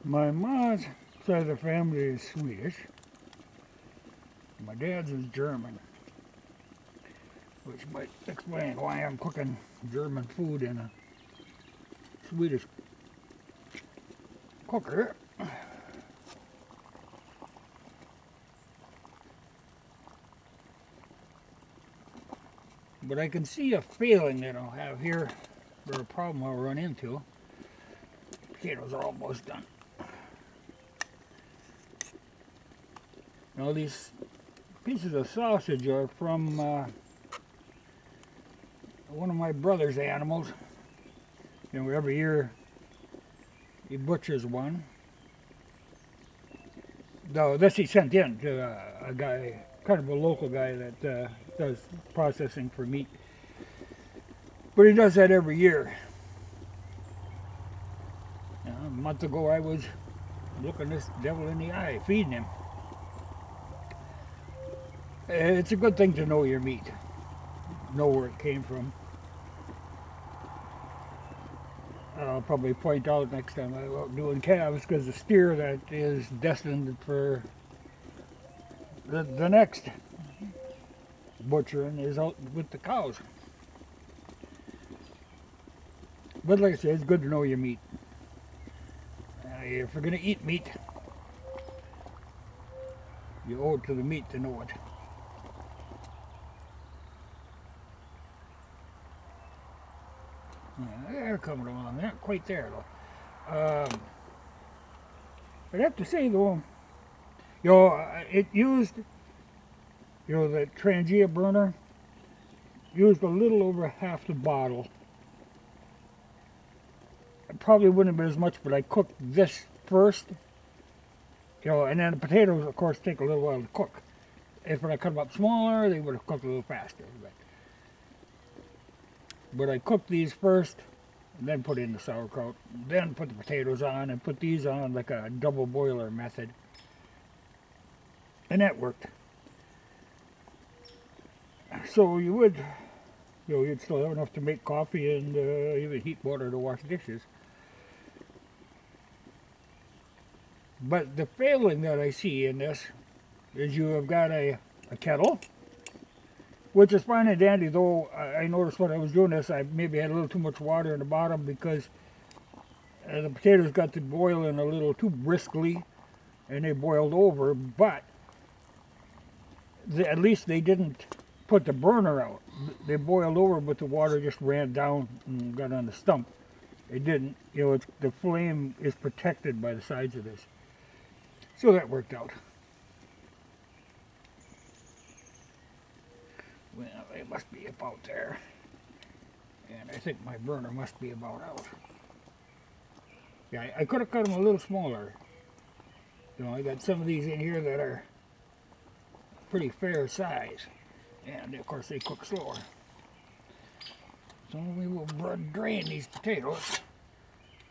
My mom's side of the family is Swedish. My dad's is German, which might explain why I'm cooking German food in a Swedish cooker. But I can see a failing that I'll have here, or a problem I'll run into. Potatoes are almost done. Now these pieces of sausage are from one of my brother's animals. You know, every year he butchers one. No, this he sent in to a guy, kind of a local guy that does processing for meat. But he does that every year. A month ago I was looking this devil in the eye, feeding him. It's a good thing to know your meat, know where it came from. I'll probably point out next time I'm out doing calves, because the steer that is destined for the next butchering is out with the cows. But like I said, it's good to know your meat. If you're going to eat meat, you owe it to the meat to know it. They're coming along. They're not quite there though. I'd have to say though, it used, the Trangia burner used a little over half the bottle. It probably wouldn't have been as much, but I cooked this first. And then the potatoes, of course, take a little while to cook. If when I cut them up smaller, they would have cooked a little faster. But I cooked these first, and then put in the sauerkraut, then put the potatoes on, and put these on like a double boiler method. And that worked. So you would, you'd still have enough to make coffee and even heat water to wash dishes. But the failing that I see in this is you have got a kettle, which is fine and dandy, though I noticed when I was doing this, I maybe had a little too much water in the bottom because the potatoes got to boiling a little too briskly and they boiled over, but at least they didn't put the burner out. They boiled over, but the water just ran down and got on the stump. It didn't, the flame is protected by the sides of this. So that worked out. Well, it must be about there. And I think my burner must be about out. Yeah, I could have cut them a little smaller. I got some of these in here that are pretty fair size. And of course they cook slower. So we will drain these potatoes.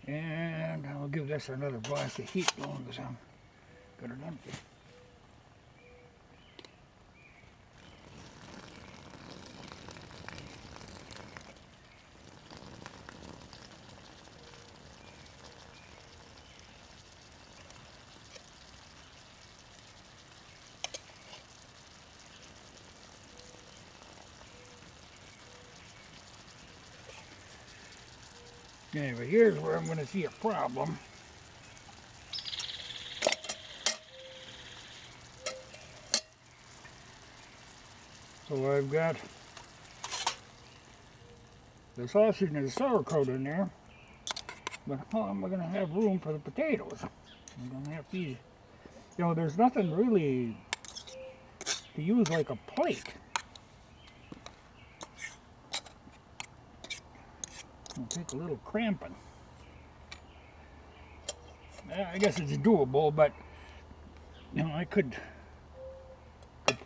And I'll give this another blast of heat going because I'm got it empty. Anyway, here's where I'm going to see a problem. So I've got the sausage and the sauerkraut in there, but how am I going to have room for the potatoes? I'm going to have these. There's nothing really to use like a plate. It'll take a little cramping. I guess it's doable, but I could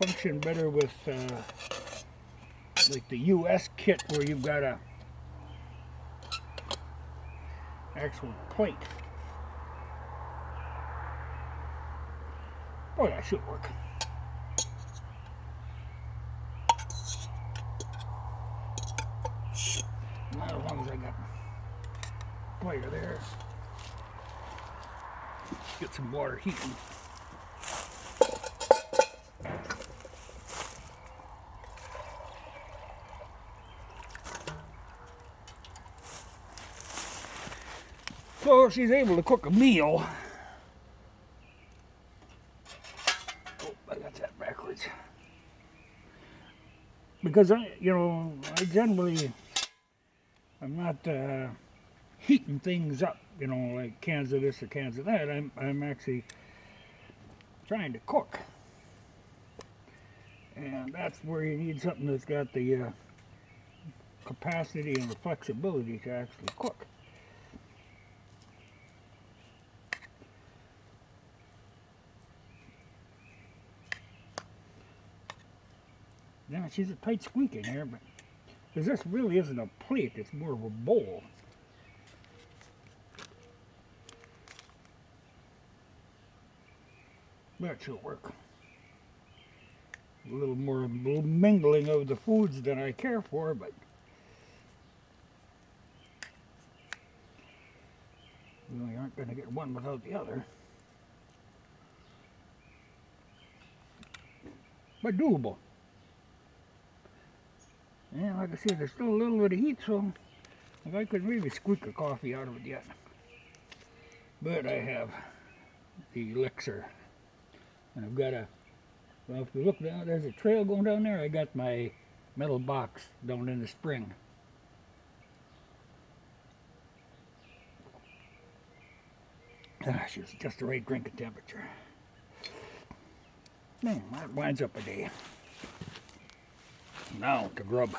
function better with like the US kit where you've got a actual plate. Oh, that should work. Not as long as I got fire there. Get some water heating. So she's able to cook a meal. Oh, I got that backwards. Because I generally, I'm not heating things up, like cans of this or cans of that. I'm actually trying to cook. And that's where you need something that's got the capacity and the flexibility to actually cook. Now she's a tight squeak in here, but because this really isn't a plate, it's more of a bowl. That should work. A little more mingling of the foods than I care for, but you really aren't going to get one without the other. But doable. And like I said, there's still a little bit of heat, so I couldn't really squeak a coffee out of it yet. But I have the elixir. And I've got well, if you look down, there's a trail going down there. I got my metal box down in the spring. She's just the right drinking temperature. Man, that winds up a day. Now to grub.